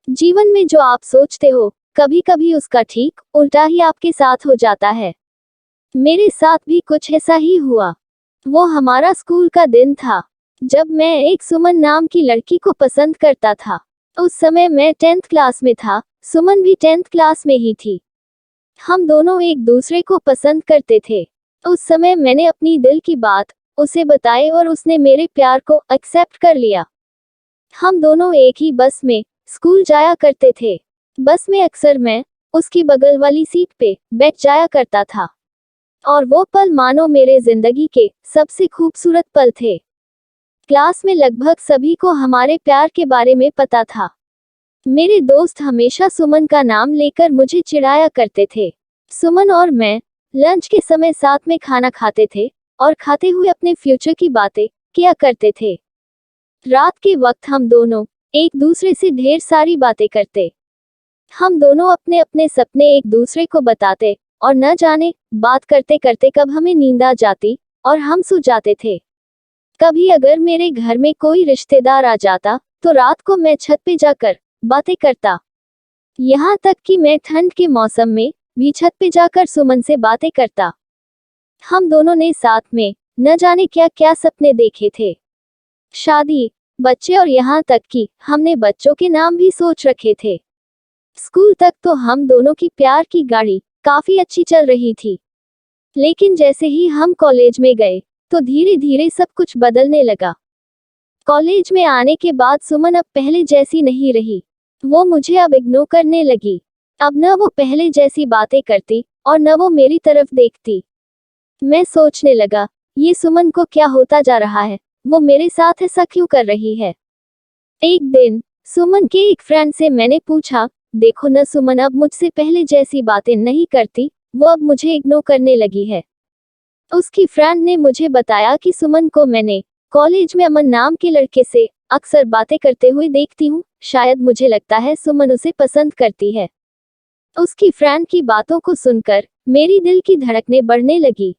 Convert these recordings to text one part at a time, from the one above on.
जीवन में जो आप सोचते हो, कभी कभी उसका ठीक उल्टा ही आपके साथ हो जाता है। मेरे साथ भी कुछ ऐसा ही हुआ। वो हमारा स्कूल का दिन था, जब मैं एक सुमन नाम की लड़की को पसंद करता था। उस समय मैं 10th क्लास में था, सुमन भी 10th क्लास में ही थी। हम दोनों एक दूसरे को पसंद करते थे। उस समय मैंने अपनी दिल की बात उसे बताई और उसने मेरे प्यार को एक्सेप्ट कर लिया। हम दोनों एक ही बस में स्कूल जाया करते थे। बस में अक्सर मैं उसकी बगल वाली सीट पे बैठ जाया करता था, और वो पल मानो मेरे जिंदगी के सबसे खूबसूरत पल थे। क्लास में लगभग सभी को हमारे प्यार के बारे में पता था। मेरे दोस्त हमेशा सुमन का नाम लेकर मुझे चिढ़ाया करते थे। सुमन और मैं लंच के समय साथ में खाना खाते थे और खाते हुए अपने फ्यूचर की बातें किया करते थे। रात के वक्त हम दोनों एक दूसरे से ढेर सारी बातें करते। हम दोनों अपने अपने सपने एक दूसरे को बताते, और न जाने बात करते करते कब हमें नींद आ जाती और हम सो जाते थे। कभी अगर मेरे घर में कोई रिश्तेदार आ जाता तो रात को मैं छत पे जाकर बातें करता। यहाँ तक कि मैं ठंड के मौसम में भी छत पे जाकर सुमन से बातें करता। हम दोनों ने साथ में न जाने क्या क्या सपने देखे थे। शादी, बच्चे और यहाँ तक कि हमने बच्चों के नाम भी सोच रखे थे। स्कूल तक तो हम दोनों की प्यार की गाड़ी काफी अच्छी चल रही थी। लेकिन जैसे ही हम कॉलेज में गए तो धीरे धीरे सब कुछ बदलने लगा। कॉलेज में आने के बाद सुमन अब पहले जैसी नहीं रही। वो मुझे अब इग्नोर करने लगी। अब न वो पहले जैसी बातें करती और न वो मेरी तरफ देखती। मैं सोचने लगा, ये सुमन को क्या होता जा रहा है, वो मेरे साथ ऐसा क्यों कर रही है। एक दिन सुमन के एक फ्रेंड से मैंने पूछा, देखो न सुमन अब मुझसे पहले जैसी बातें नहीं करती, वो अब मुझे इग्नोर करने लगी है। उसकी फ्रेंड ने मुझे बताया कि सुमन को मैंने कॉलेज में अमन नाम के लड़के से अक्सर बातें करते हुए देखती हूँ। शायद मुझे लगता है सुमन उसे पसंद करती है। उसकी फ्रेंड की बातों को सुनकर मेरी दिल की धड़कनें बढ़ने लगी।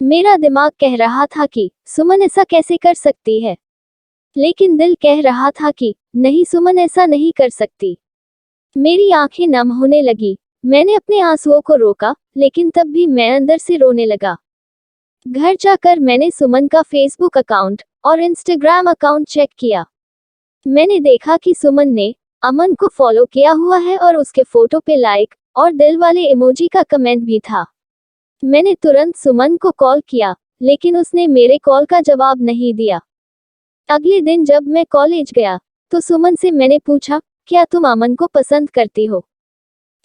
मेरा दिमाग कह रहा था कि सुमन ऐसा कैसे कर सकती है, लेकिन दिल कह रहा था कि नहीं, सुमन ऐसा नहीं कर सकती। मेरी आंखें नम होने लगी। मैंने अपने आंसुओं को रोका, लेकिन तब भी मैं अंदर से रोने लगा। घर जाकर मैंने सुमन का फेसबुक अकाउंट और इंस्टाग्राम अकाउंट चेक किया। मैंने देखा कि सुमन ने अमन को फॉलो किया हुआ है और उसके फोटो पे लाइक और दिल वाले इमोजी का कमेंट भी था। मैंने तुरंत सुमन को कॉल किया, लेकिन उसने मेरे कॉल का जवाब नहीं दिया। अगले दिन जब मैं कॉलेज गया तो सुमन से मैंने पूछा, क्या तुम अमन को पसंद करती हो?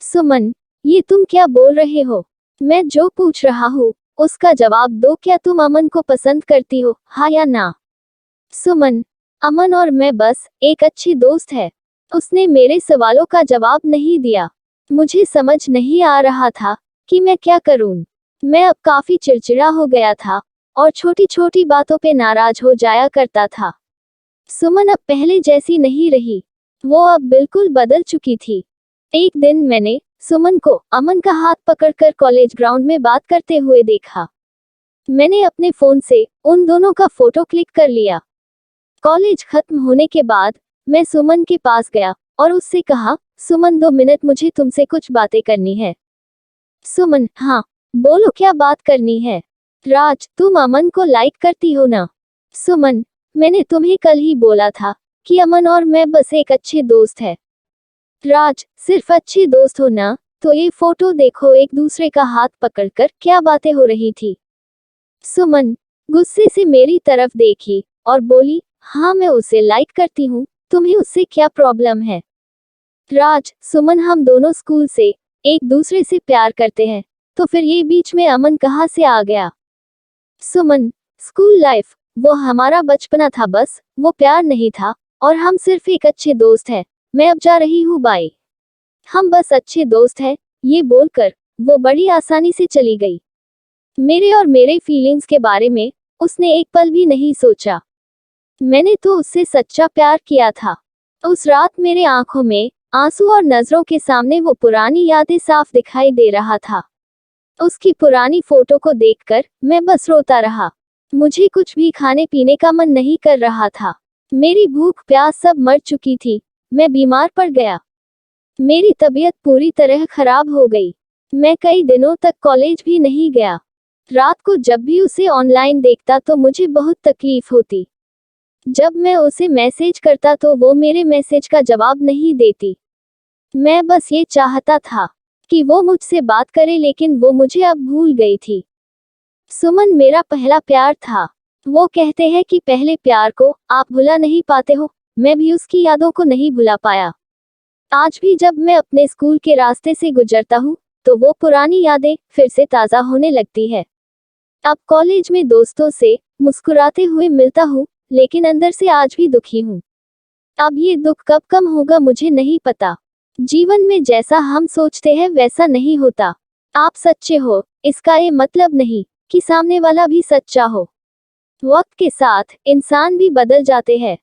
सुमन, ये तुम क्या बोल रहे हो? मैं जो पूछ रहा हूँ उसका जवाब दो। क्या तुम अमन को पसंद करती हो, हाँ या ना? सुमन, अमन और मैं बस एक अच्छी दोस्त है। उसने मेरे सवालों का जवाब नहीं दिया। मुझे समझ नहीं आ रहा था कि मैं क्या करूं। मैं अब काफी चिड़चिड़ा हो गया था और छोटी छोटी बातों पे नाराज हो जाया करता था। सुमन अब पहले जैसी नहीं रही, वो अब बिल्कुल बदल चुकी थी। एक दिन मैंने सुमन को अमन का हाथ पकड़कर कॉलेज ग्राउंड में बात करते हुए देखा। मैंने अपने फोन से उन दोनों का फोटो क्लिक कर लिया। कॉलेज खत्म होने के बाद मैं सुमन के पास गया और उससे कहा, सुमन 2 मिनट, मुझे तुमसे कुछ बातें करनी है। सुमन, हाँ बोलो, क्या बात करनी है? राज, तुम अमन को लाइक करती हो ना? सुमन, मैंने तुम्हें कल ही बोला था कि अमन और मैं बस एक अच्छे दोस्त है। राज, सिर्फ अच्छे दोस्त हो ना? तो ये फोटो देखो, एक दूसरे का हाथ पकड़कर क्या बातें हो रही थी। सुमन गुस्से से मेरी तरफ देखी और बोली, हाँ मैं उसे लाइक करती हूँ, तुम्हें उससे क्या प्रॉब्लम है? राज, सुमन, हम दोनों स्कूल से एक दूसरे से प्यार करते हैं, तो फिर ये बीच में अमन कहाँ से आ गया? सुमन, स्कूल लाइफ वो हमारा बचपना था, बस वो प्यार नहीं था और हम सिर्फ एक अच्छे दोस्त हैं। मैं अब जा रही हूँ, बाय। हम बस अच्छे दोस्त हैं, ये बोलकर वो बड़ी आसानी से चली गई। मेरे और मेरे फीलिंग्स के बारे में उसने एक पल भी नहीं सोचा। मैंने तो उससे सच्चा प्यार किया था। उस रात मेरे आंखों में आंसू और नजरों के सामने वो पुरानी यादें साफ दिखाई दे रहा था। उसकी पुरानी फोटो को देखकर मैं बस रोता रहा। मुझे कुछ भी खाने पीने का मन नहीं कर रहा था। मेरी भूख प्यास सब मर चुकी थी। मैं बीमार पड़ गया। मेरी तबीयत पूरी तरह खराब हो गई। मैं कई दिनों तक कॉलेज भी नहीं गया। रात को जब भी उसे ऑनलाइन देखता तो मुझे बहुत तकलीफ होती। जब मैं उसे मैसेज करता तो वो मेरे मैसेज का जवाब नहीं देती। मैं बस ये चाहता था कि वो मुझसे बात करे, लेकिन वो मुझे अब भूल गई थी। सुमन मेरा पहला प्यार था। वो कहते हैं कि पहले प्यार को आप भुला नहीं पाते हो। मैं भी उसकी यादों को नहीं भुला पाया। आज भी जब मैं अपने स्कूल के रास्ते से गुजरता हूँ तो वो पुरानी यादें फिर से ताज़ा होने लगती है। अब कॉलेज में दोस्तों से मुस्कुराते हुए मिलता हूँ, लेकिन अंदर से आज भी दुखी हूँ। अब ये दुख कब कम होगा मुझे नहीं पता। जीवन में जैसा हम सोचते हैं वैसा नहीं होता। आप सच्चे हो, इसका ये मतलब नहीं कि सामने वाला भी सच्चा हो। वक्त के साथ इंसान भी बदल जाते हैं।